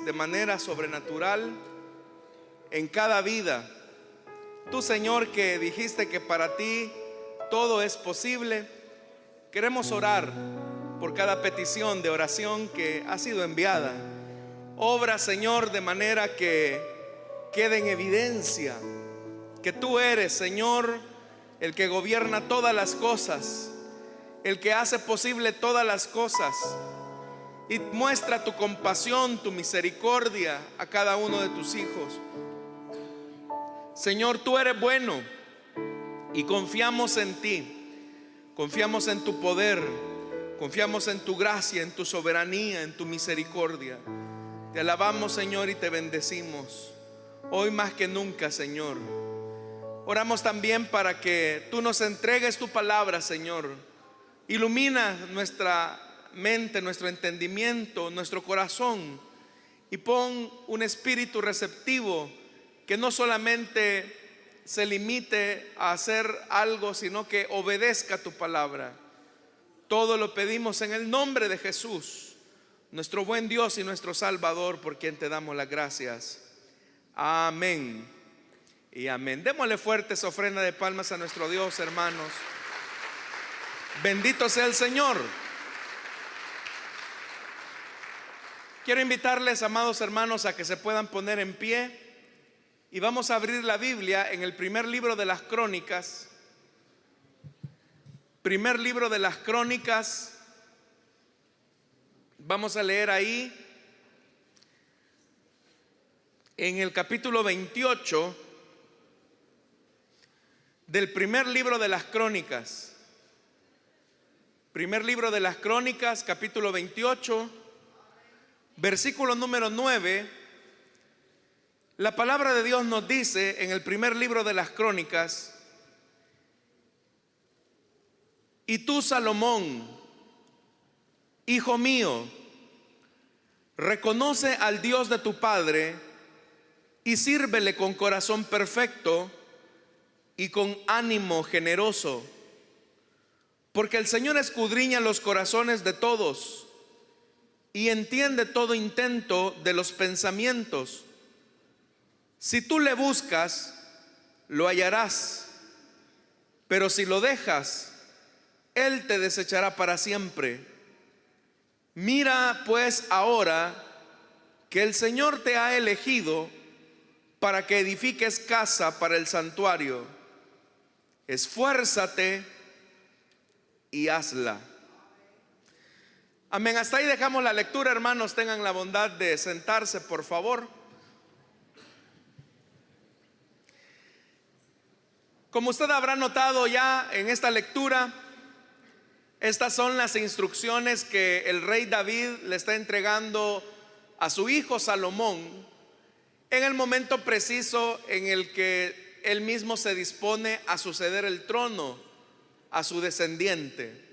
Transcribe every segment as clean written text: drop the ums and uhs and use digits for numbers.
de manera sobrenatural en cada vida. Tú, Señor, que dijiste que para ti todo es posible, queremos orar por cada petición de oración que ha sido enviada. Obra, Señor, de manera que quede en evidencia que tú eres, Señor, el que gobierna todas las cosas, el que hace posible todas las cosas. Y muestra tu compasión, tu misericordia a cada uno de tus hijos. Señor, tú eres bueno y confiamos en ti. Confiamos en tu poder, confiamos en tu gracia, en tu soberanía, en tu misericordia. Te alabamos, Señor, y te bendecimos hoy más que nunca, Señor. Oramos también para que tú nos entregues tu palabra, Señor. Ilumina nuestra mente, nuestro entendimiento, nuestro corazón, y pon un espíritu receptivo que no solamente se limite a hacer algo, sino que obedezca tu palabra. Todo lo pedimos en el nombre de Jesús, nuestro buen Dios y nuestro Salvador, por quien te damos las gracias. Amén y amén. Démosle fuertes ofrenda de palmas a nuestro Dios, hermanos. Bendito sea el Señor. Quiero invitarles, amados hermanos, a que se puedan poner en pie y vamos a abrir la Biblia en el primer libro de las Crónicas. Primer libro de las Crónicas. Vamos a leer ahí en el capítulo 28 del primer libro de las Crónicas. Primer libro de las Crónicas, capítulo 28, versículo número 9. La palabra de Dios nos dice en el primer libro de las Crónicas: y tú, Salomón, hijo mío, reconoce al Dios de tu padre y sírvele con corazón perfecto y con ánimo generoso, porque el Señor escudriña los corazones de todos y entiende todo intento de los pensamientos. Si tú le buscas, lo hallarás, pero si lo dejas, Él te desechará para siempre. Mira pues ahora que el Señor te ha elegido para que edifiques casa para el santuario. Esfuérzate y hazla. Amén. Hasta ahí dejamos la lectura, hermanos. Tengan la bondad de sentarse, por favor. Como usted habrá notado ya en esta lectura, estas son las instrucciones que el rey David le está entregando a su hijo Salomón en el momento preciso en el que él mismo se dispone a suceder el trono a su descendiente.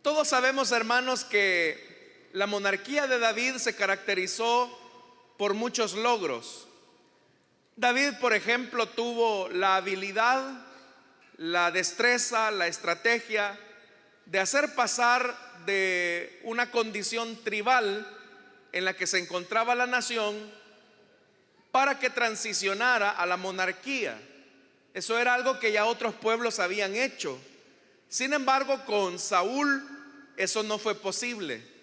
Todos sabemos, hermanos, que la monarquía de David se caracterizó por muchos logros. David, por ejemplo, tuvo la habilidad, la destreza, la estrategia de hacer pasar de una condición tribal en la que se encontraba la nación para que transicionara a la monarquía. Eso era algo que ya otros pueblos habían hecho. Sin embargo, con Saúl eso no fue posible.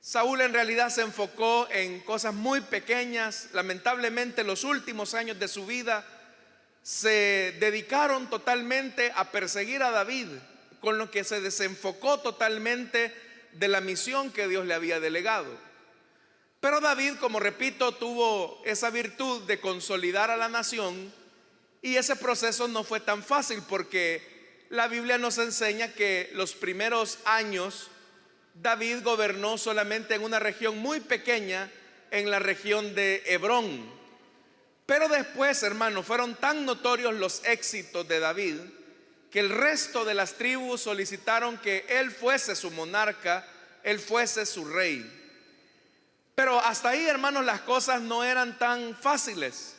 Saúl en realidad se enfocó en cosas muy pequeñas. Lamentablemente, los últimos años de su vida se dedicaron totalmente a perseguir a David, con lo que se desenfocó totalmente de la misión que Dios le había delegado. Pero David, como repito, tuvo esa virtud de consolidar a la nación, y ese proceso no fue tan fácil, porque la Biblia nos enseña que los primeros años David gobernó solamente en una región muy pequeña, en la región de Hebrón. Pero después, hermanos, fueron tan notorios los éxitos de David que el resto de las tribus solicitaron que él fuese su monarca, él fuese su rey. Pero hasta ahí, hermanos, las cosas no eran tan fáciles,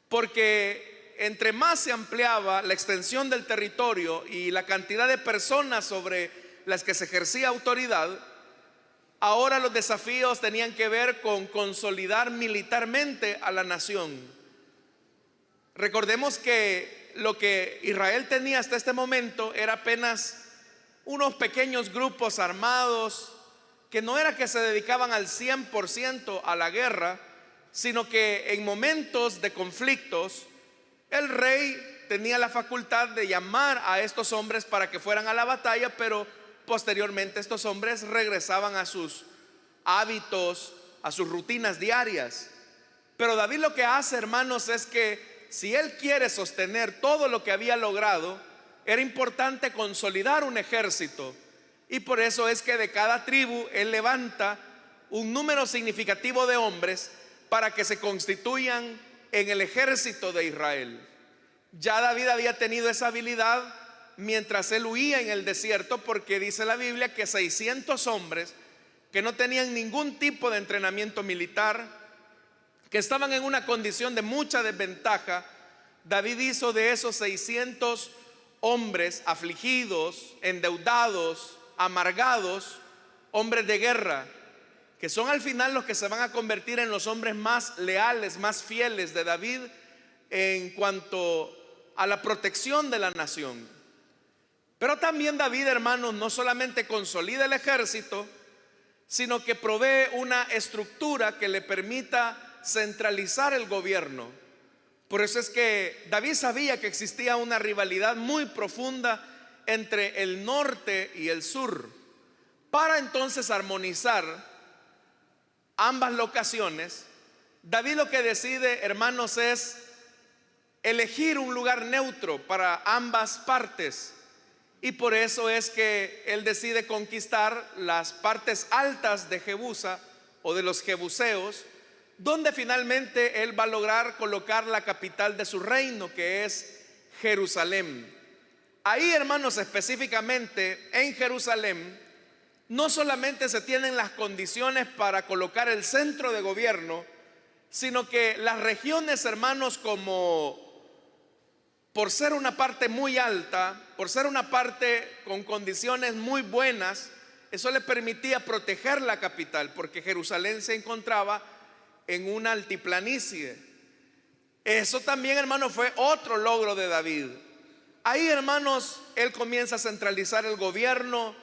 porque entre más se ampliaba la extensión del territorio y la cantidad de personas sobre las que se ejercía autoridad, Ahora los desafíos tenían que ver con consolidar militarmente a la nación. Recordemos que lo que Israel tenía hasta este momento era apenas unos pequeños grupos armados que no era que se dedicaban al 100% a la guerra, sino que en momentos de conflictos el rey tenía la facultad de llamar a estos hombres para que fueran a la batalla, pero posteriormente estos hombres regresaban a sus hábitos, a sus rutinas diarias. Pero David lo que hace, hermanos, es que si él quiere sostener todo lo que había logrado, era importante consolidar un ejército. Y por eso es que de cada tribu él levanta un número significativo de hombres para que se constituyan en el ejército de Israel. Ya David había tenido esa habilidad mientras él huía en el desierto, porque dice la Biblia que 600 hombres que no tenían ningún tipo de entrenamiento militar, que estaban en una condición de mucha desventaja, David hizo de esos 600 hombres afligidos, endeudados, amargados, hombres de guerra, que son al final los que se van a convertir en los hombres más leales, más fieles de David en cuanto a la protección de la nación. Pero también David, hermanos, no solamente consolida el ejército, sino que provee una estructura que le permita centralizar el gobierno. Por eso es que David sabía que existía una rivalidad muy profunda entre el norte y el sur. Para entonces armonizar ambas locaciones, David lo que decide, hermanos, es elegir un lugar neutro para ambas partes. Y por eso es que él decide conquistar las partes altas de Jebusa o de los jebuseos, donde finalmente él va a lograr colocar la capital de su reino, que es Jerusalén. Ahí, hermanos, específicamente en Jerusalén, no solamente se tienen las condiciones para colocar el centro de gobierno, sino que las regiones, hermanos, como por ser una parte muy alta, por ser una parte con condiciones muy buenas, eso le permitía proteger la capital, porque Jerusalén se encontraba en una altiplanicie. Eso también, hermanos, fue otro logro de David. Ahí, hermanos, él comienza a centralizar el gobierno,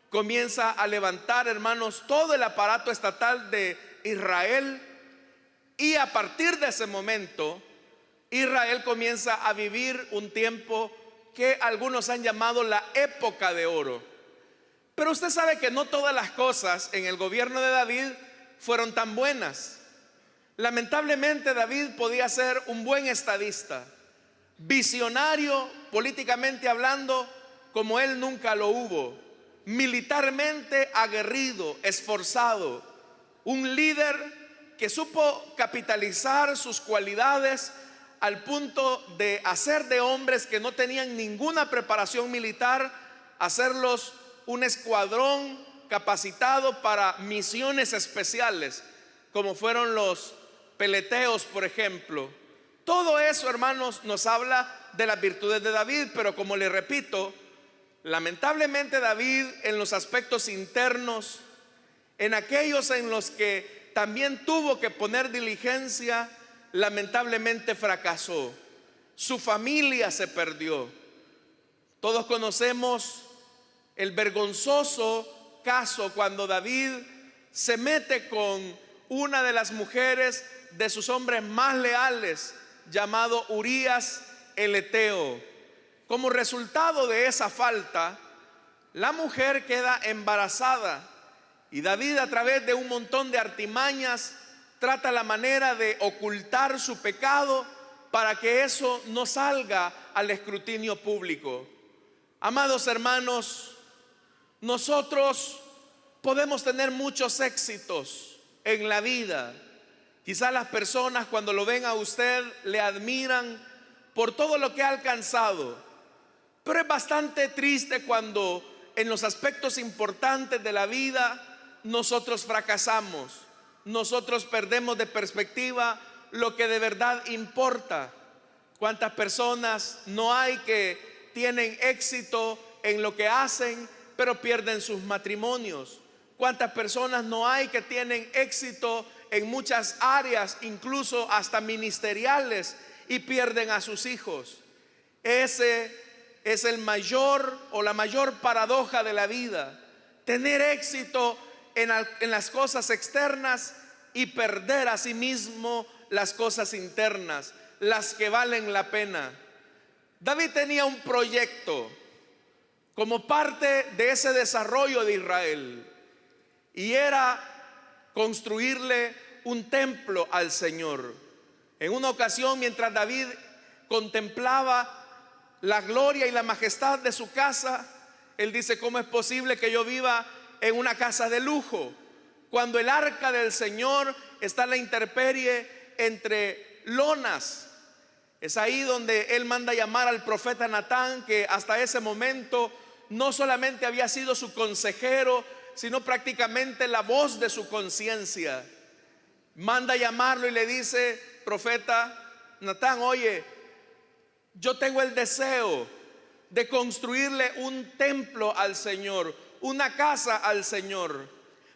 comienza a levantar, hermanos, todo el aparato estatal de Israel, y a partir de ese momento Israel comienza a vivir un tiempo que algunos han llamado la época de oro. Pero usted sabe que no todas las cosas en el gobierno de David fueron tan buenas. Lamentablemente David podía ser un buen estadista, visionario políticamente hablando como él nunca lo hubo, militarmente aguerrido, esforzado, un líder que supo capitalizar sus cualidades al punto de hacer de hombres que no tenían ninguna preparación militar, hacerlos un escuadrón capacitado para misiones especiales, como fueron los peleteos, por ejemplo. Todo eso, hermanos, nos habla de las virtudes de David, pero como le repito, lamentablemente David en los aspectos internos, en aquellos en los que también tuvo que poner diligencia, lamentablemente fracasó. Su familia se perdió. Todos conocemos el vergonzoso caso cuando David se mete con una de las mujeres de sus hombres más leales, llamado Urías el Eteo. Como resultado de esa falta, la mujer queda embarazada y David, a través de un montón de artimañas, trata la manera de ocultar su pecado para que eso no salga al escrutinio público. Amados hermanos, nosotros podemos tener muchos éxitos en la vida. Quizás las personas cuando lo ven a usted le admiran por todo lo que ha alcanzado, pero es bastante triste cuando en los aspectos importantes de la vida nosotros fracasamos. Nosotros perdemos de perspectiva lo que de verdad importa. ¿Cuántas personas no hay que tienen éxito en lo que hacen, pero pierden sus matrimonios? ¿Cuántas personas no hay que tienen éxito en muchas áreas, incluso hasta ministeriales, y pierden a sus hijos? Ese es el mayor o la mayor paradoja de la vida: tener éxito en las cosas externas y perder a sí mismo las cosas internas, las que valen la pena. David tenía un proyecto como parte de ese desarrollo de Israel, y era construirle un templo al Señor. En una ocasión, mientras David contemplaba la gloria y la majestad de su casa, él dice: ¿cómo es posible que yo viva en una casa de lujo cuando el arca del Señor está a la intemperie entre lonas? Es ahí donde él manda llamar al profeta Natán, que hasta ese momento no solamente había sido su consejero, sino prácticamente la voz de su conciencia. Manda llamarlo y le dice: profeta Natán, oye, yo tengo el deseo de construirle un templo al Señor, una casa al Señor.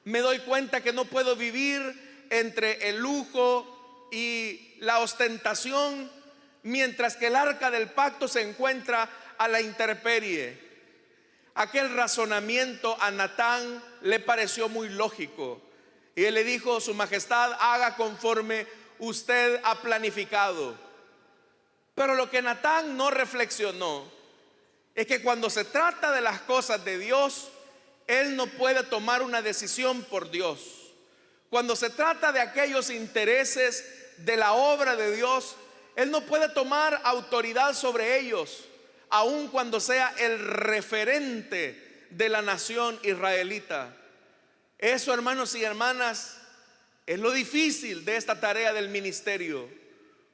Me doy cuenta que no puedo vivir entre el lujo y la ostentación, mientras que el arca del pacto se encuentra a la intemperie. Aquel razonamiento a Natán le pareció muy lógico, y él le dijo: su majestad, haga conforme usted ha planificado. Pero lo que Natán no reflexionó es que cuando se trata de las cosas de Dios, él no puede tomar una decisión por Dios. Cuando se trata de aquellos intereses de la obra de Dios, él no puede tomar autoridad sobre ellos, aun cuando sea el referente de la nación israelita. Eso, hermanos y hermanas, es lo difícil de esta tarea del ministerio,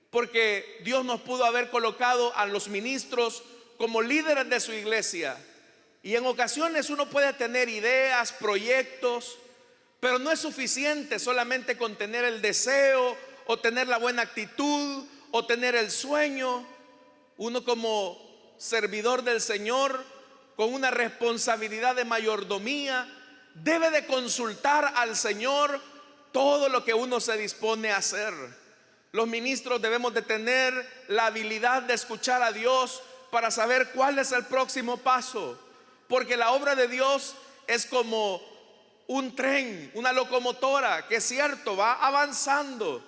porque Dios nos pudo haber colocado a los ministros como líderes de su iglesia, y en ocasiones uno puede tener ideas, proyectos, pero no es suficiente solamente con tener el deseo o tener la buena actitud o tener el sueño. Uno, como servidor del Señor, con una responsabilidad de mayordomía, debe de consultar al Señor todo lo que uno se dispone a hacer. Los ministros debemos de tener la habilidad de escuchar a Dios para saber cuál es el próximo paso, porque la obra de Dios es como un tren, una locomotora, que es cierto, va avanzando,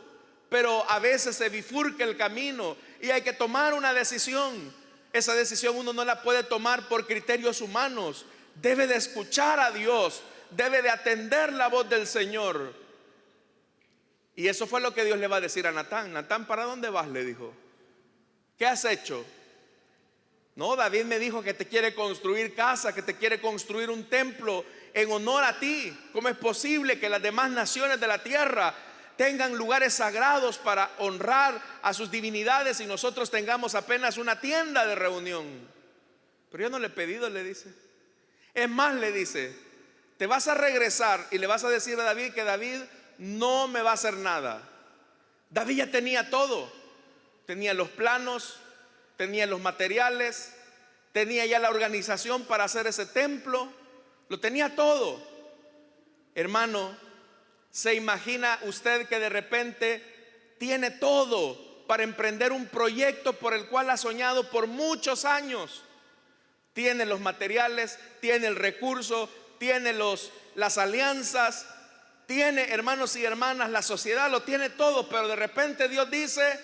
pero a veces se bifurca el camino y hay que tomar una decisión. Esa decisión uno no la puede tomar por criterios humanos, debe de escuchar a Dios, debe de atender la voz del Señor. Y eso fue lo que Dios le va a decir a Natán. Natán, ¿para dónde vas?, le dijo. ¿Qué has hecho? No, David me dijo que te quiere construir casa, que te quiere construir un templo en honor a ti. ¿Cómo es posible que las demás naciones de la tierra tengan lugares sagrados para honrar a sus divinidades y nosotros tengamos apenas una tienda de reunión? Pero yo no le he pedido, le dice. Es más, le dice: te vas a regresar y le vas a decir a David que David no me va a hacer nada. David ya tenía todo. Tenía los planos, tenía los materiales, tenía ya la organización para hacer ese templo. Lo tenía todo. Hermano, ¿se imagina usted que de repente tiene todo para emprender un proyecto por el cual ha soñado por muchos años? Tiene los materiales, tiene el recurso, tiene las alianzas, tiene, hermanos y hermanas, la sociedad, lo tiene todo, pero de repente Dios dice: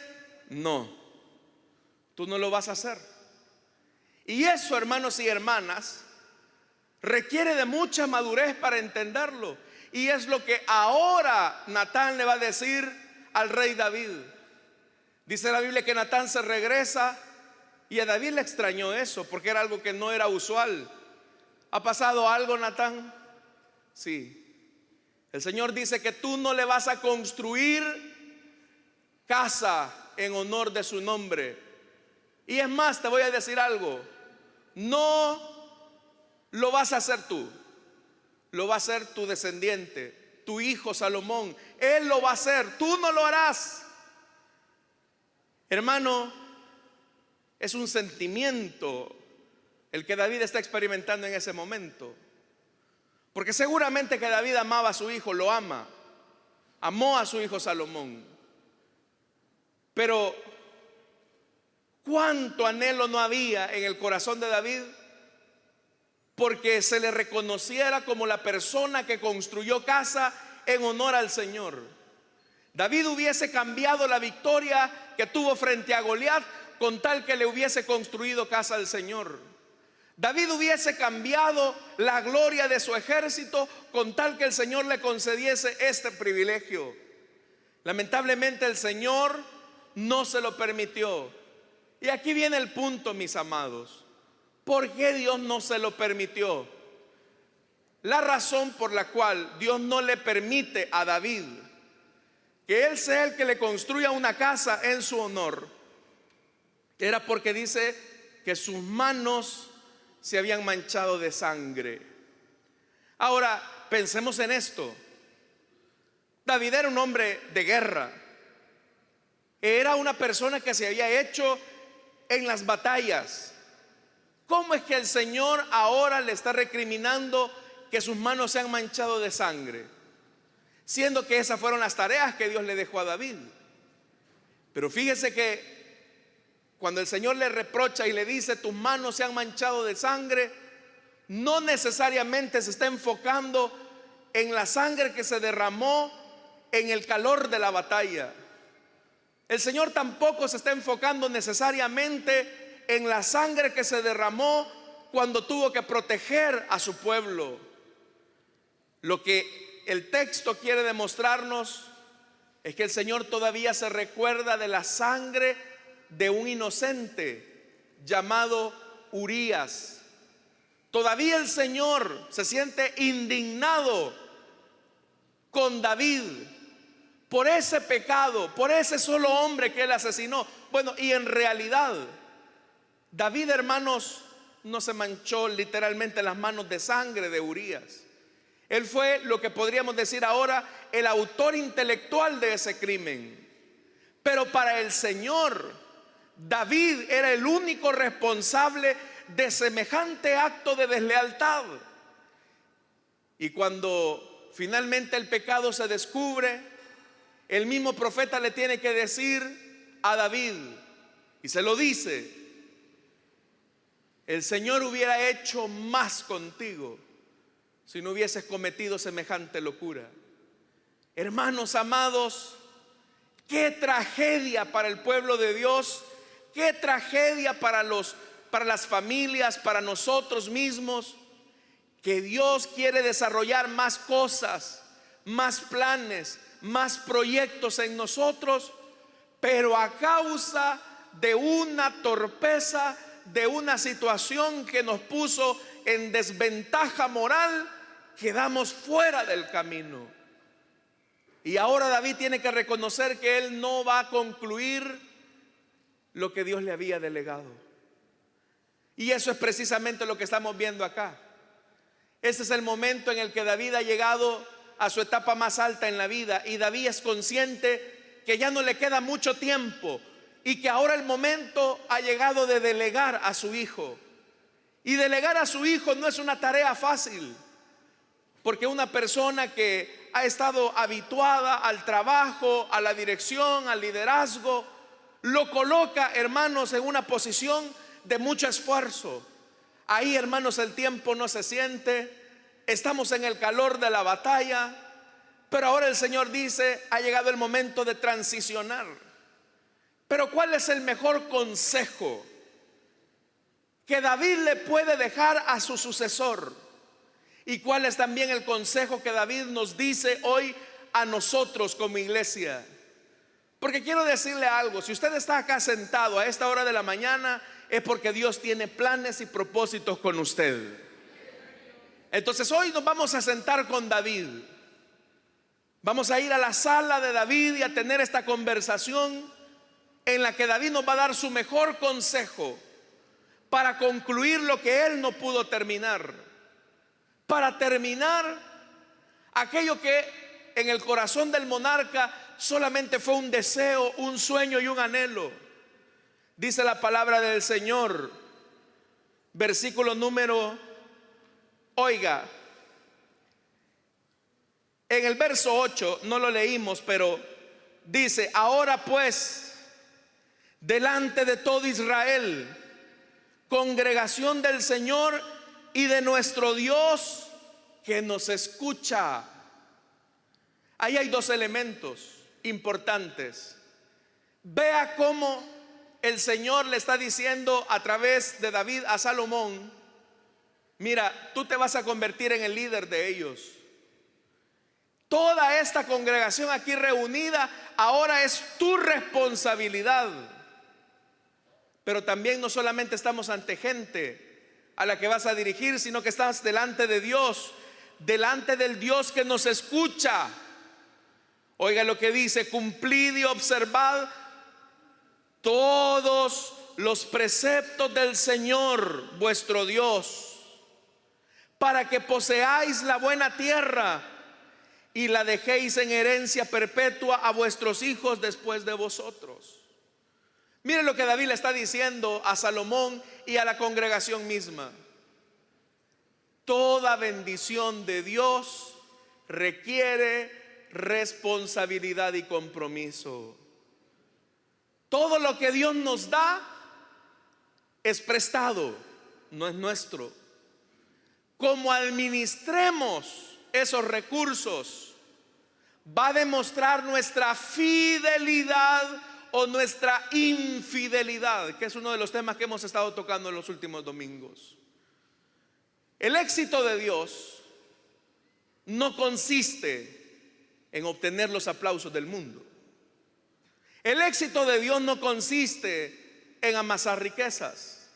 no, tú no lo vas a hacer. Y eso, hermanos y hermanas, requiere de mucha madurez para entenderlo. Y es lo que ahora Natán le va a decir al rey David. Dice la Biblia que Natán se regresa, y a David le extrañó eso, porque era algo que no era usual. ¿Ha pasado algo, Natán? Sí. El Señor dice que tú no le vas a construir casa en honor de su nombre. Y es más, te voy a decir algo: no lo vas a hacer tú, lo va a hacer tu descendiente, tu hijo Salomón. Él lo va a hacer, tú no lo harás. Hermano, es un sentimiento el que David está experimentando en ese momento, Porque seguramente que David amaba a su hijo, lo ama, amó a su hijo Salomón. Pero cuánto anhelo no había en el corazón de David porque se le reconociera como la persona que construyó casa en honor al Señor. David hubiese cambiado la victoria que tuvo frente a Goliat con tal que le hubiese construido casa al Señor. David hubiese cambiado la gloria de su ejército con tal que el Señor le concediese este privilegio. Lamentablemente el Señor no se lo permitió. Y aquí viene el punto, mis amados. ¿Por qué Dios no se lo permitió? La razón por la cual Dios no le permite a David que él sea el que le construya una casa en su honor era porque dice que sus manos se habían manchado de sangre. Ahora, pensemos en esto. David era un hombre de guerra. Era una persona que se había hecho en las batallas. ¿Cómo es que el Señor ahora le está recriminando que sus manos se han manchado de sangre? Siendo que esas fueron las tareas que Dios le dejó a David. Pero fíjese que cuando el Señor le reprocha y le dice tus manos se han manchado de sangre, no necesariamente se está enfocando en la sangre que se derramó en el calor de la batalla. El Señor tampoco se está enfocando necesariamente en la sangre que se derramó cuando tuvo que proteger a su pueblo. Lo que el texto quiere demostrarnos es que el Señor todavía se recuerda de la sangre de un inocente llamado Urías. Todavía el Señor se siente indignado con David por ese pecado, por ese solo hombre que él asesinó. Bueno, y en realidad David, hermanos, no se manchó literalmente las manos de sangre de Urías. Él fue lo que podríamos decir ahora el autor intelectual de ese crimen. Pero para el Señor, David era el único responsable de semejante acto de deslealtad. Y cuando finalmente el pecado se descubre, el mismo profeta le tiene que decir a David, y se lo dice: el Señor hubiera hecho más contigo si no hubieses cometido semejante locura. Hermanos amados, qué tragedia para el pueblo de Dios, qué tragedia para las familias, para nosotros mismos, que Dios quiere desarrollar más cosas, más planes, más proyectos en nosotros, pero a causa de una torpeza, de una situación que nos puso en desventaja moral, quedamos fuera del camino. Y ahora David tiene que reconocer que él no va a concluir lo que Dios le había delegado. Y eso es precisamente lo que estamos viendo acá. Este es el momento en el que David ha llegado a su etapa más alta en la vida, y David es consciente que ya no le queda mucho tiempo y que ahora el momento ha llegado de delegar a su hijo. Y delegar a su hijo no es una tarea fácil, porque una persona que ha estado habituada al trabajo, a la dirección, al liderazgo, lo coloca, hermanos, en una posición de mucho esfuerzo. Ahí, hermanos, el tiempo no se siente, estamos en el calor de la batalla, pero ahora el Señor dice: ha llegado el momento de transicionar. Pero ¿cuál es el mejor consejo que David le puede dejar a su sucesor? ¿Y cuál es también el consejo que David nos dice hoy a nosotros como iglesia? Porque quiero decirle algo: si usted está acá sentado a esta hora de la mañana, es porque Dios tiene planes y propósitos con usted. Entonces hoy nos vamos a sentar con David. Vamos a ir a la sala de David y a tener esta conversación en la que David nos va a dar su mejor consejo para concluir lo que él no pudo terminar, para terminar aquello que en el corazón del monarca solamente fue un deseo, un sueño y un anhelo. Dice la palabra del Señor, versículo número, oiga, En el verso 8, no lo leímos, pero dice: ahora pues, delante de todo Israel, congregación del Señor y de nuestro Dios que nos escucha. Ahí hay dos elementos importantes. Vea cómo el Señor le está diciendo a través de David a Salomón: mira, tú te vas a convertir en el líder de ellos. Toda esta congregación aquí reunida ahora es tu responsabilidad. Pero también no solamente estamos ante gente a la que vas a dirigir, sino que estás delante de Dios, delante del Dios que nos escucha. Oiga lo que dice: cumplid y observad todos los preceptos del Señor vuestro Dios, para que poseáis la buena tierra y la dejéis en herencia perpetua a vuestros hijos después de vosotros. Miren lo que David le está diciendo a Salomón y a la congregación misma. Toda bendición de Dios requiere responsabilidad y compromiso. Todo lo que Dios nos da es prestado, no es nuestro. Como administremos esos recursos, va a demostrar nuestra fidelidad o nuestra infidelidad, que es uno de los temas que hemos estado tocando en los últimos domingos. El éxito de Dios no consiste en obtener los aplausos del mundo. El éxito de Dios no consiste en amasar riquezas.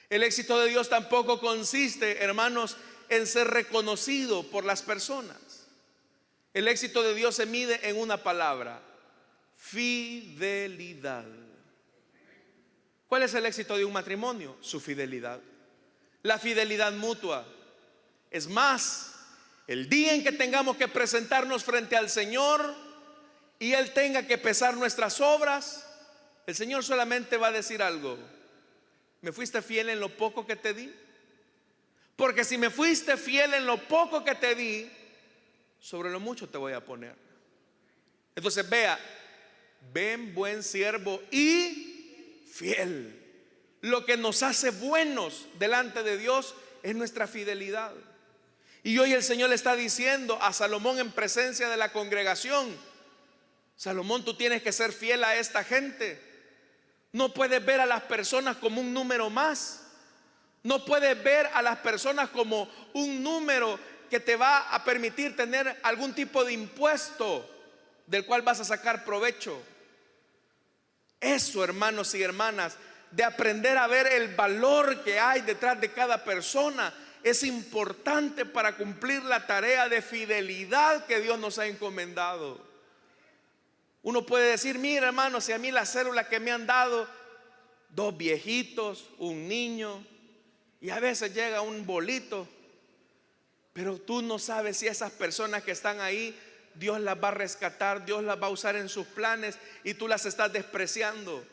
El éxito de Dios tampoco consiste, hermanos, en ser reconocido por las personas. El éxito de Dios se mide en una palabra: fidelidad. ¿Cuál es el éxito de un matrimonio? Su fidelidad. La fidelidad mutua. Es más, el día en que tengamos que presentarnos frente al Señor y Él tenga que pesar nuestras obras, el Señor solamente va a decir algo: ¿me fuiste fiel en lo poco que te di? Porque si me fuiste fiel en lo poco que te di, sobre lo mucho te voy a poner. Entonces vea: ven, buen siervo y fiel. Lo que nos hace buenos delante de Dios es nuestra fidelidad. Y hoy el Señor le está diciendo a Salomón en presencia de la congregación: Salomón, tú tienes que ser fiel a esta gente. No puedes ver a las personas como un número más. No puedes ver a las personas como un número que te va a permitir tener algún tipo de impuesto del cual vas a sacar provecho. Eso, hermanos y hermanas, de aprender a ver el valor que hay detrás de cada persona, es importante para cumplir la tarea de fidelidad que Dios nos ha encomendado. Uno puede decir: mira, hermano, si a mí la célula que me han dado, 2 viejitos, un niño, y a veces llega un bolito. Pero tú no sabes si esas personas que están ahí, Dios las va a rescatar, Dios las va a usar en sus planes, y tú las estás despreciando.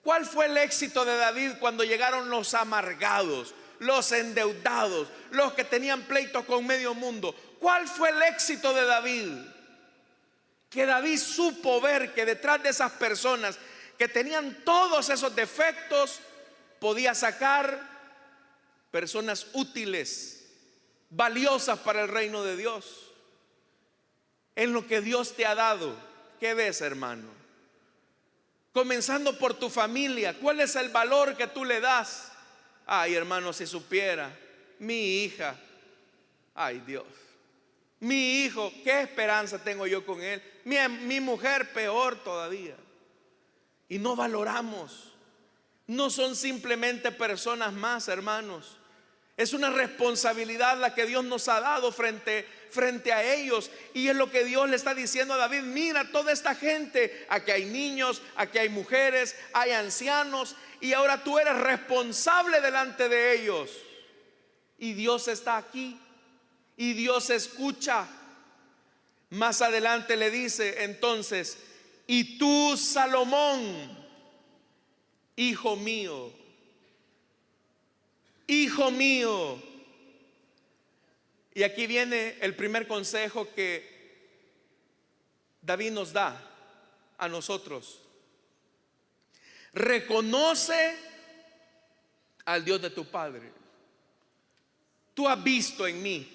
¿Cuál fue el éxito de David cuando llegaron los amargados, los endeudados, los que tenían pleitos con medio mundo? ¿Cuál fue el éxito de David? Que David supo ver que detrás de esas personas que tenían todos esos defectos, podía sacar personas útiles, valiosas para el reino de Dios. En lo que Dios te ha dado, ¿qué ves, hermano? Comenzando por tu familia, ¿cuál es el valor que tú le das? Ay, hermano, si supiera, mi hija, ay Dios, mi hijo, ¿qué esperanza tengo yo con él? Mi mujer, peor todavía. Y no valoramos. No son simplemente personas más, hermanos. Es una responsabilidad la que Dios nos ha dado frente a ellos. Y es lo que Dios le está diciendo a David: mira toda esta gente, aquí hay niños, aquí hay mujeres, hay ancianos, y ahora tú eres responsable delante de ellos. Y Dios está aquí, y Dios escucha. Más adelante le dice entonces: y tú, Salomón, hijo mío, hijo mío. Y aquí viene el primer consejo que David nos da a nosotros. Reconoce al Dios de tu padre. Tú has visto en mí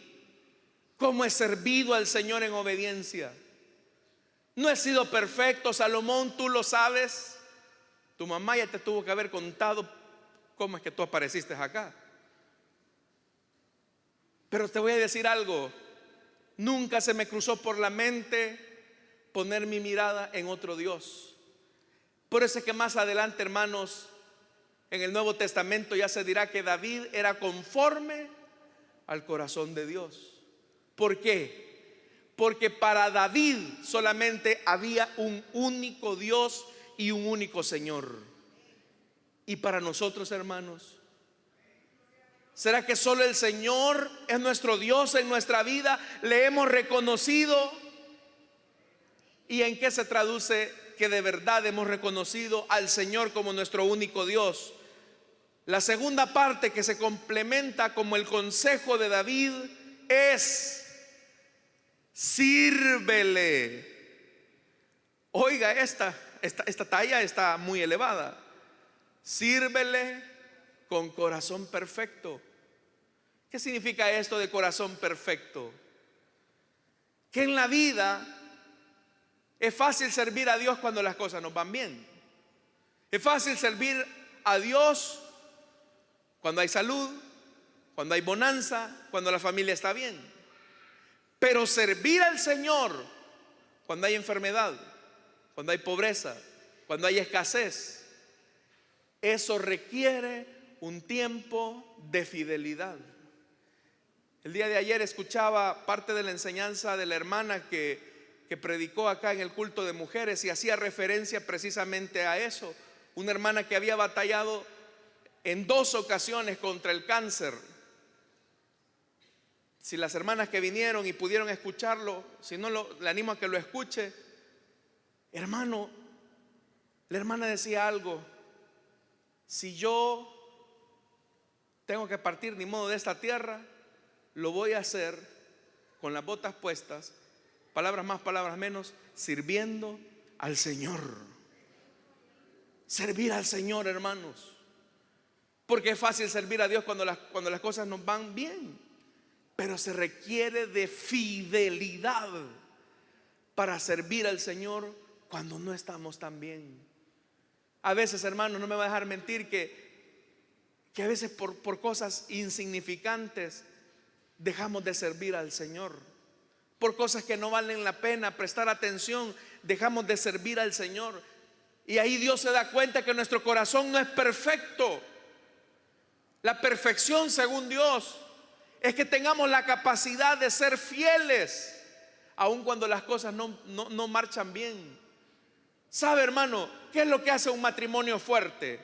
cómo he servido al Señor en obediencia. No he sido perfecto, Salomón, tú lo sabes. Tu mamá ya te tuvo que haber contado cómo es que tú apareciste acá. Pero te voy a decir algo. Nunca se me cruzó por la mente poner mi mirada en otro Dios. Por eso es que más adelante, hermanos, en el Nuevo Testamento ya se dirá que David era conforme al corazón de Dios. ¿Por qué? Porque para David solamente había un único Dios y un único Señor. Y para nosotros, hermanos, ¿será que solo el Señor es nuestro Dios en nuestra vida? ¿Le hemos reconocido? ¿Y en qué se traduce que de verdad hemos reconocido al Señor como nuestro único Dios? La segunda parte que se complementa como el consejo de David es: sírvele. Oiga, esta talla está muy elevada. Sírvele con corazón perfecto. ¿Qué significa esto de corazón perfecto? Que en la vida es fácil servir a Dios cuando las cosas nos van bien. Es fácil servir a Dios cuando hay salud, cuando hay bonanza, cuando la familia está bien. Pero servir al Señor cuando hay enfermedad, cuando hay pobreza, cuando hay escasez, eso requiere un tiempo de fidelidad. El día de ayer escuchaba parte de la enseñanza de la hermana que predicó acá en el culto de mujeres y hacía referencia precisamente a eso. Una hermana que había batallado en 2 ocasiones contra el cáncer. Si las hermanas que vinieron y pudieron escucharlo, si no, le animo a que lo escuche. Hermano, la hermana decía algo: si yo tengo que partir ni modo de esta tierra, lo voy a hacer con las botas puestas, palabras más, palabras menos, sirviendo al Señor. Servir al Señor, hermanos. Porque es fácil servir a Dios cuando las cosas nos van bien, pero se requiere de fidelidad para servir al Señor cuando no estamos tan bien. A veces, hermanos, no me va a dejar mentir que a veces por cosas insignificantes dejamos de servir al Señor. Por cosas que no valen la pena prestar atención, dejamos de servir al Señor. Y ahí Dios se da cuenta que nuestro corazón no es perfecto. La perfección, según Dios, es que tengamos la capacidad de ser fieles aun cuando las cosas no marchan bien. ¿Sabe, hermano, qué es lo que hace un matrimonio fuerte?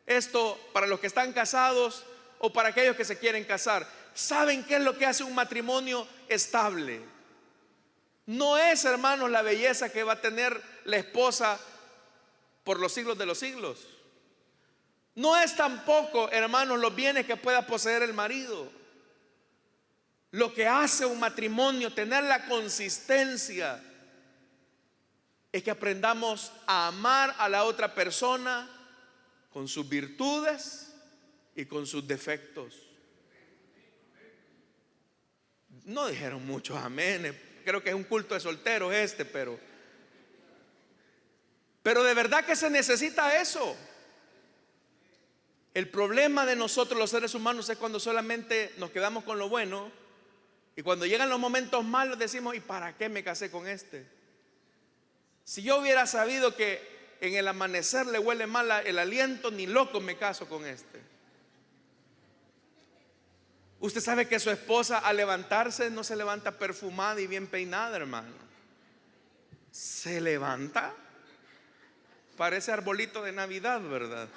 Esto para los que están casados o para aquellos que se quieren casar. ¿Saben qué es lo que hace un matrimonio estable? No es, hermanos, la belleza que va a tener la esposa por los siglos de los siglos. No es tampoco, hermanos, los bienes que pueda poseer el marido. Lo que hace un matrimonio, tener la consistencia, es que aprendamos a amar a la otra persona con sus virtudes y con sus defectos. No dijeron muchos amenes. Creo que es un culto de solteros pero de verdad que se necesita eso. El problema de nosotros los seres humanos es cuando solamente nos quedamos con lo bueno, y cuando llegan los momentos malos decimos: ¿y para qué me casé con este? Si yo hubiera sabido que en el amanecer le huele mal el aliento, ni loco me caso con este. Usted sabe que su esposa al levantarse no se levanta perfumada y bien peinada, hermano. Se levanta, parece arbolito de Navidad, ¿verdad?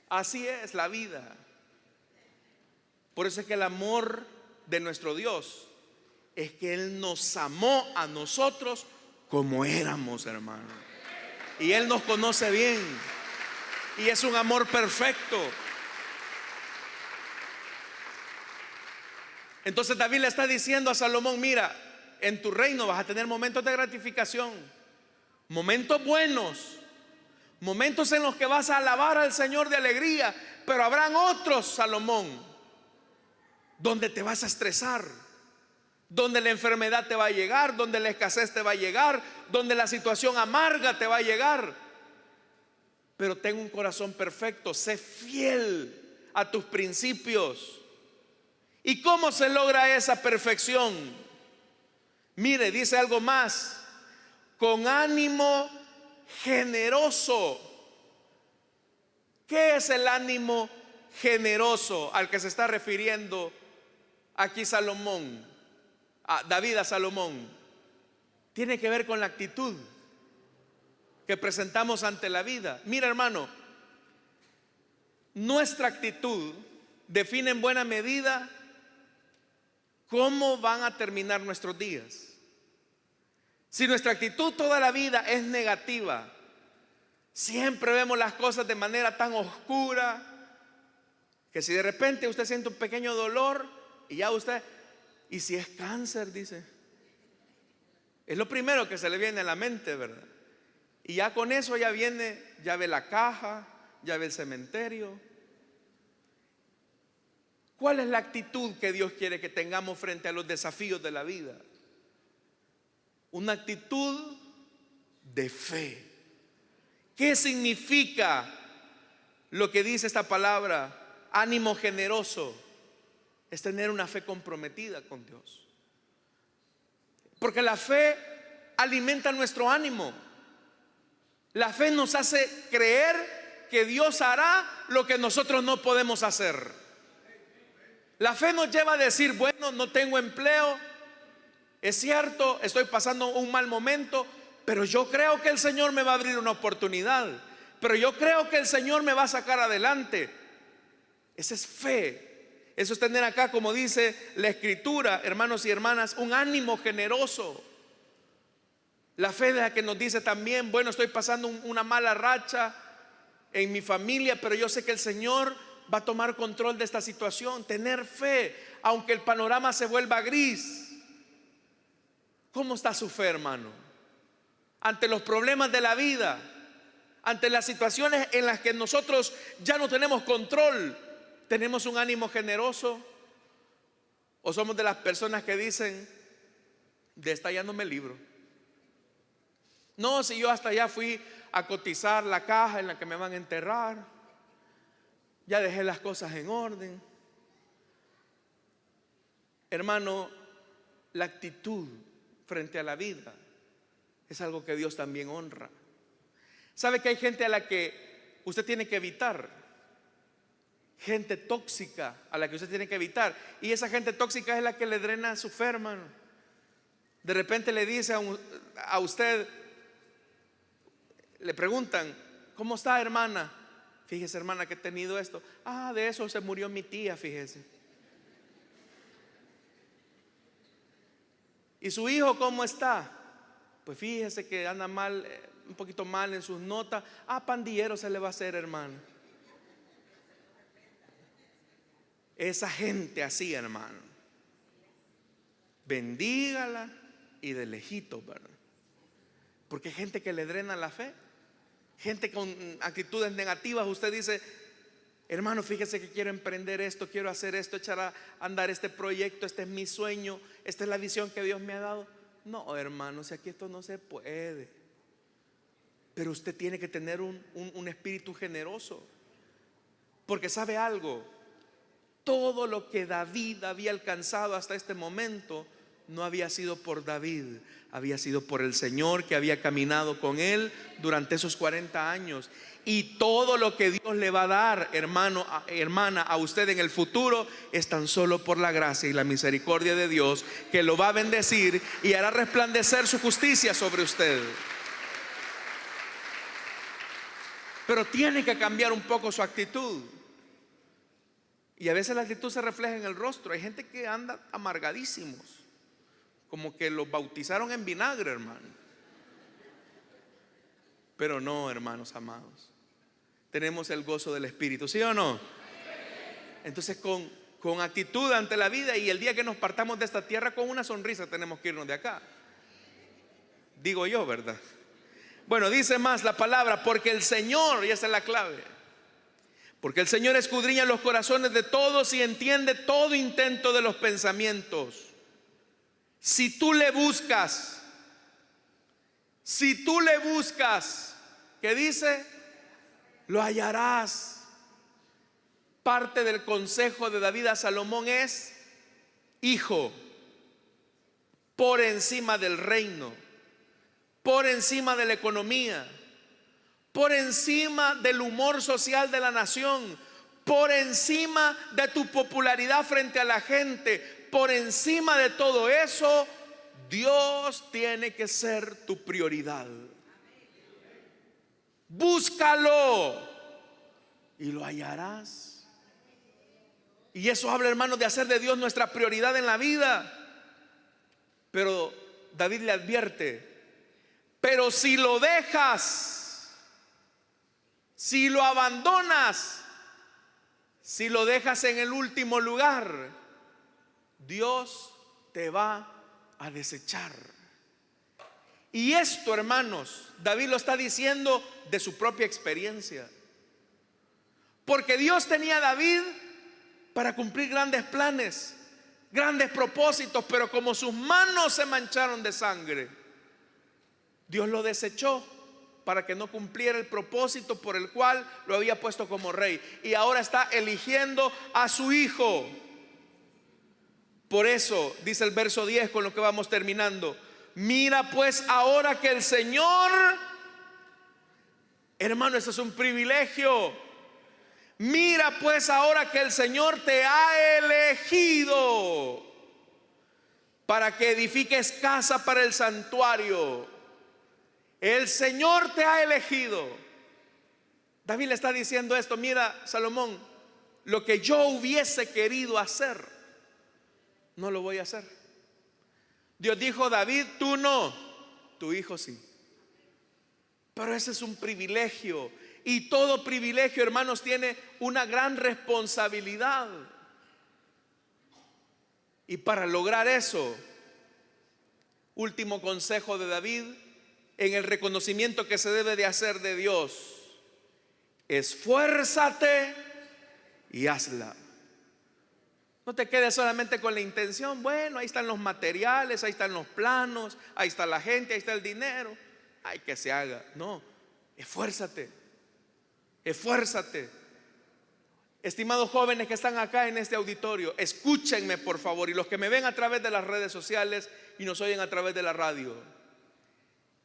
Así es la vida. Por eso es que el amor de nuestro Dios es que Él nos amó a nosotros como éramos, hermano. Y Él nos conoce bien. Y es un amor perfecto. Entonces David le está diciendo a Salomón: mira, en tu reino vas a tener momentos de gratificación, momentos buenos, momentos en los que vas a alabar al Señor de alegría, pero habrán otros, Salomón, donde te vas a estresar, donde la enfermedad te va a llegar, donde la escasez te va a llegar, donde la situación amarga te va a llegar. Pero ten un corazón perfecto, sé fiel a tus principios. ¿Y cómo se logra esa perfección? Mire, dice algo más: con ánimo generoso. ¿Qué es el ánimo generoso al que se está refiriendo aquí Salomón, David a Salomón? Tiene que ver con la actitud que presentamos ante la vida. Mira, hermano, nuestra actitud define en buena medida cómo van a terminar nuestros días. Si nuestra actitud toda la vida es negativa, siempre vemos las cosas de manera tan oscura, que si de repente usted siente un pequeño dolor y ya usted, y si es cáncer, dice, es lo primero que se le viene a la mente, ¿verdad? Y ya con eso ya viene, ya ve la caja, ya ve el cementerio. ¿Cuál es la actitud que Dios quiere que tengamos frente a los desafíos de la vida? Una actitud de fe. ¿Qué significa lo que dice esta palabra? Ánimo generoso. Es tener una fe comprometida con Dios. Porque la fe alimenta nuestro ánimo. La fe nos hace creer que Dios hará lo que nosotros no podemos hacer. La fe nos lleva a decir, bueno, no tengo empleo, es cierto, estoy pasando un mal momento, pero yo creo que el Señor me va a abrir una oportunidad, pero yo creo que el Señor me va a sacar adelante. Esa es fe. Eso es tener acá, como dice la Escritura, hermanos y hermanas, un ánimo generoso. La fe es la que nos dice también, bueno, estoy pasando una mala racha en mi familia, pero yo sé que el Señor va a tomar control de esta situación. Tener fe, aunque el panorama se vuelva gris. ¿Cómo está su fe, hermano? Ante los problemas de la vida, ante las situaciones en las que nosotros ya no tenemos control, ¿tenemos un ánimo generoso? ¿O somos de las personas que dicen, de esta ya no me libro? No, si yo hasta ya fui a cotizar la caja en la que me van a enterrar, ya dejé las cosas en orden. Hermano, la actitud frente a la vida es algo que Dios también honra. ¿Sabe que hay gente a la que usted tiene que evitar? Gente tóxica a la que usted tiene que evitar. Y esa gente tóxica es la que le drena su fe, hermano. De repente le dice a usted, le preguntan, ¿cómo está, hermana? Fíjese, hermana, que he tenido esto. Ah, de eso se murió mi tía, fíjese. ¿Y su hijo cómo está? Pues fíjese que anda mal, un poquito mal en sus notas. Ah, pandillero se le va a hacer, hermano. Esa gente así, hermano, bendígala y de lejitos, ¿verdad? Porque hay gente que le drena la fe. Gente con actitudes negativas. Usted dice, hermano, fíjese que quiero emprender esto, quiero hacer esto, echar a andar este proyecto, este es mi sueño, esta es la visión que Dios me ha dado. No, hermano, si aquí esto no se puede. Pero usted tiene que tener un espíritu generoso. Porque sabe algo, todo lo que David había alcanzado hasta este momento no había sido por David, había sido por el Señor que había caminado con él durante esos 40 años. Y todo lo que Dios le va a dar, hermano, hermana, a usted en el futuro es tan solo por la gracia y la misericordia de Dios, que lo va a bendecir y hará resplandecer su justicia sobre usted. Pero tiene que cambiar un poco su actitud. Y a veces la actitud se refleja en el rostro. Hay gente que anda amargadísimos, como que los bautizaron en vinagre, hermano. Pero no, hermanos amados, tenemos el gozo del Espíritu, ¿sí o no? Entonces con actitud ante la vida, y el día que nos partamos de esta tierra con una sonrisa tenemos que irnos de acá. Digo yo, ¿verdad? Bueno, dice más la palabra, porque el Señor, y esa es la clave, porque el Señor escudriña los corazones de todos y entiende todo intento de los pensamientos. Si tú le buscas, ¿qué dice? Lo hallarás. Parte del consejo de David a Salomón es: hijo, por encima del reino, por encima de la economía, por encima del humor social de la nación, por encima de tu popularidad frente a la gente, por encima de todo eso, Dios tiene que ser tu prioridad. Búscalo y lo hallarás. Y eso habla, hermanos, de hacer de Dios nuestra prioridad en la vida. Pero David le advierte: pero si lo dejas, si lo abandonas, si lo dejas en el último lugar, Dios te va a desechar. Y esto, hermanos, David lo está diciendo de su propia experiencia. Porque Dios tenía a David para cumplir grandes planes, grandes propósitos, pero como sus manos se mancharon de sangre, Dios lo desechó para que no cumpliera el propósito por el cual lo había puesto como rey. Y ahora está eligiendo a su hijo. Por eso dice el verso 10, con lo que vamos terminando: mira pues ahora que el Señor, hermano, eso es un privilegio. Mira pues ahora que el Señor te ha elegido para que edifiques casa para el santuario. El Señor te ha elegido. David le está diciendo esto: mira, Salomón, lo que yo hubiese querido hacer, no lo voy a hacer. Dios dijo: David, tú no, tu hijo sí. Pero ese es un privilegio. Y todo privilegio, hermanos, tiene una gran responsabilidad. Y para lograr eso, último consejo de David en el reconocimiento que se debe de hacer de Dios: esfuérzate y hazla. No te quedes solamente con la intención: bueno, ahí están los materiales, ahí están los planos, ahí está la gente, ahí está el dinero, hay que se haga. No, esfuérzate, esfuérzate. Estimados jóvenes que están acá en este auditorio, escúchenme por favor, y los que me ven a través de las redes sociales y nos oyen a través de la radio.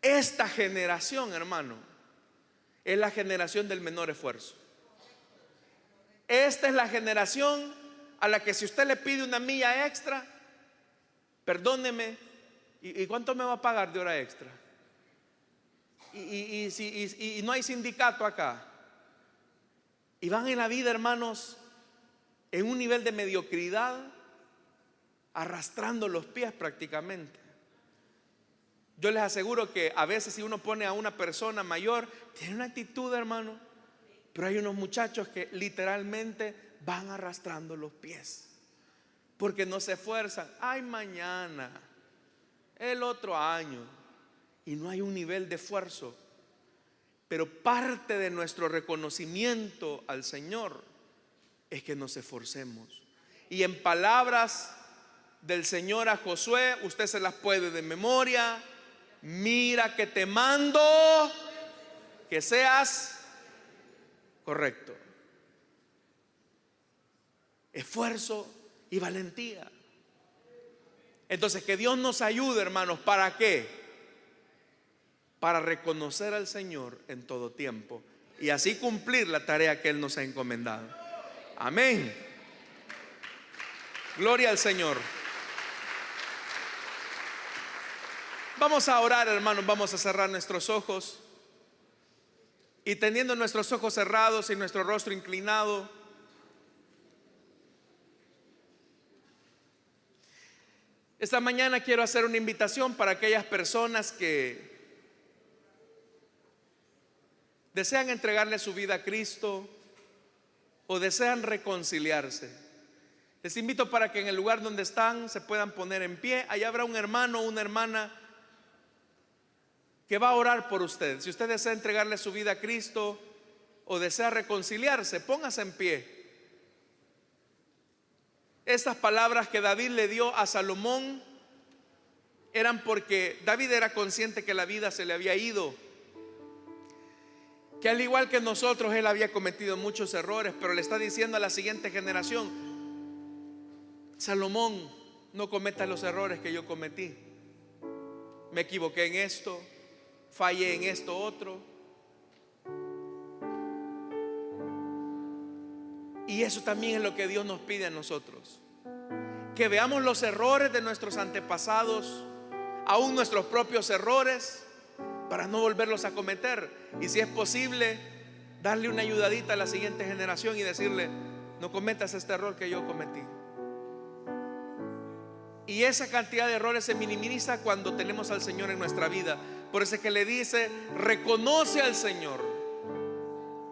Esta generación, hermano, es la generación del menor esfuerzo. Esta es la generación a la que si usted le pide una milla extra, perdóneme, ¿y cuánto me va a pagar de hora extra? Y no hay sindicato acá. Y van en la vida, hermanos, en un nivel de mediocridad, arrastrando los pies prácticamente. Yo les aseguro que a veces si uno pone a una persona mayor, tiene una actitud, hermano, pero hay unos muchachos que literalmente van arrastrando los pies porque no se esfuerzan. Ay, mañana, el otro año, y no hay un nivel de esfuerzo. Pero parte de nuestro reconocimiento al Señor es que nos esforcemos. Y en palabras del Señor a Josué, usted se las puede de memoria: mira que te mando que seas correcto. Esfuerzo y valentía. Entonces, que Dios nos ayude, hermanos. ¿Para qué? Para reconocer al Señor en todo tiempo y así cumplir la tarea que Él nos ha encomendado. Amén. Gloria al Señor. Vamos a orar, hermanos. Vamos a cerrar nuestros ojos. Y teniendo nuestros ojos cerrados y nuestro rostro inclinado, esta mañana quiero hacer una invitación para aquellas personas que desean entregarle su vida a Cristo o desean reconciliarse. Les invito para que en el lugar donde están se puedan poner en pie. Allá habrá un hermano o una hermana que va a orar por usted. Si usted desea entregarle su vida a Cristo o desea reconciliarse, póngase en pie. Estas palabras que David le dio a Salomón eran porque David era consciente que la vida se le había ido, que al igual que nosotros él había cometido muchos errores, pero le está diciendo a la siguiente generación: Salomón, no cometas los errores que yo cometí. Me equivoqué en esto, fallé en esto otro. Y eso también es lo que Dios nos pide a nosotros, que veamos los errores de nuestros antepasados, aún nuestros propios errores, para no volverlos a cometer. Y si es posible, darle una ayudadita a la siguiente generación y decirle: no cometas este error que yo cometí. Y esa cantidad de errores se minimiza cuando tenemos al Señor en nuestra vida. Por eso es que le dice: reconoce al Señor.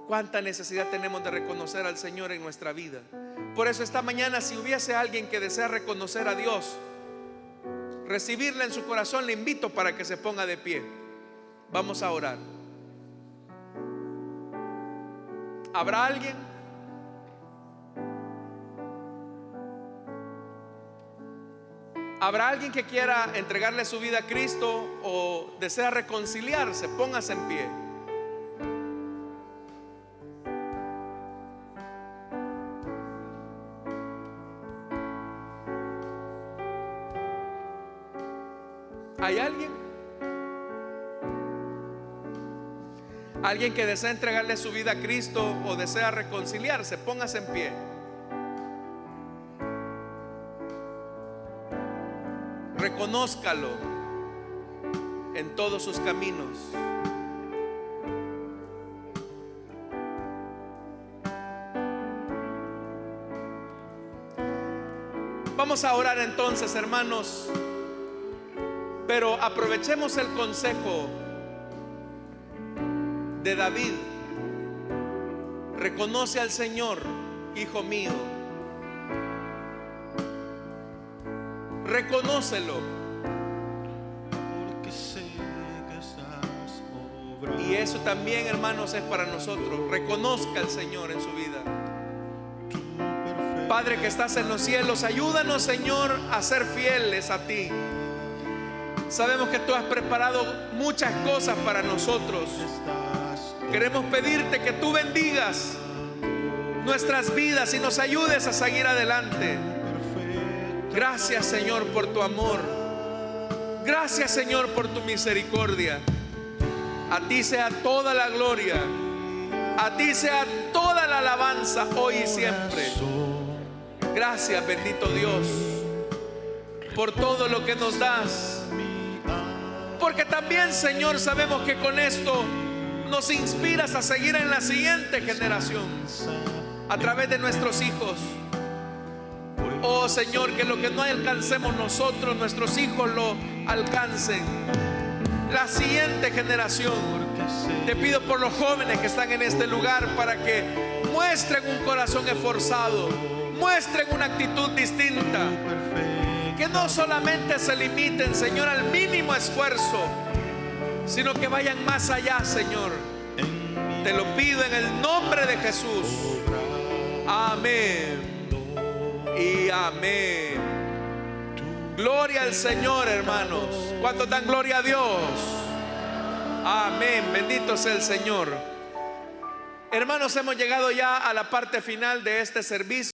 Cuánta necesidad tenemos de reconocer al Señor en nuestra vida. Por eso esta mañana, si hubiese alguien que desea reconocer a Dios, recibirle en su corazón, le invito para que se ponga de pie. Vamos a orar. ¿Habrá alguien? ¿Habrá alguien que quiera entregarle su vida a Cristo o desea reconciliarse? Póngase en pie. ¿Hay alguien? ¿Alguien que desea entregarle su vida a Cristo o desea reconciliarse? Póngase en pie. Reconózcalo en todos sus caminos. Vamos a orar entonces, hermanos. Pero aprovechemos el consejo de David. Reconoce al Señor, hijo mío. Reconócelo. Y eso también, hermanos, es para nosotros. Reconozca al Señor en su vida. Padre que estás en los cielos, ayúdanos, Señor, a ser fieles a ti. Sabemos que tú has preparado muchas cosas para nosotros. Queremos pedirte que tú bendigas nuestras vidas y nos ayudes a seguir adelante. Gracias, Señor, por tu amor. Gracias, Señor, por tu misericordia. A ti sea toda la gloria. A ti sea toda la alabanza hoy y siempre. Gracias, bendito Dios, por todo lo que nos das. Porque también, Señor, sabemos que con esto nos inspiras a seguir en la siguiente generación a través de nuestros hijos. Oh Señor, que lo que no alcancemos nosotros, nuestros hijos lo alcancen. La siguiente generación. Te pido por los jóvenes que están en este lugar, para que muestren un corazón esforzado, muestren una actitud distinta. Que no solamente se limiten, Señor, al mínimo esfuerzo, sino que vayan más allá, Señor. Te lo pido en el nombre de Jesús. Amén y amén. Gloria al Señor, hermanos. ¿Cuántos dan gloria a Dios? Amén. Bendito sea el Señor. Hermanos, hemos llegado ya a la parte final de este servicio.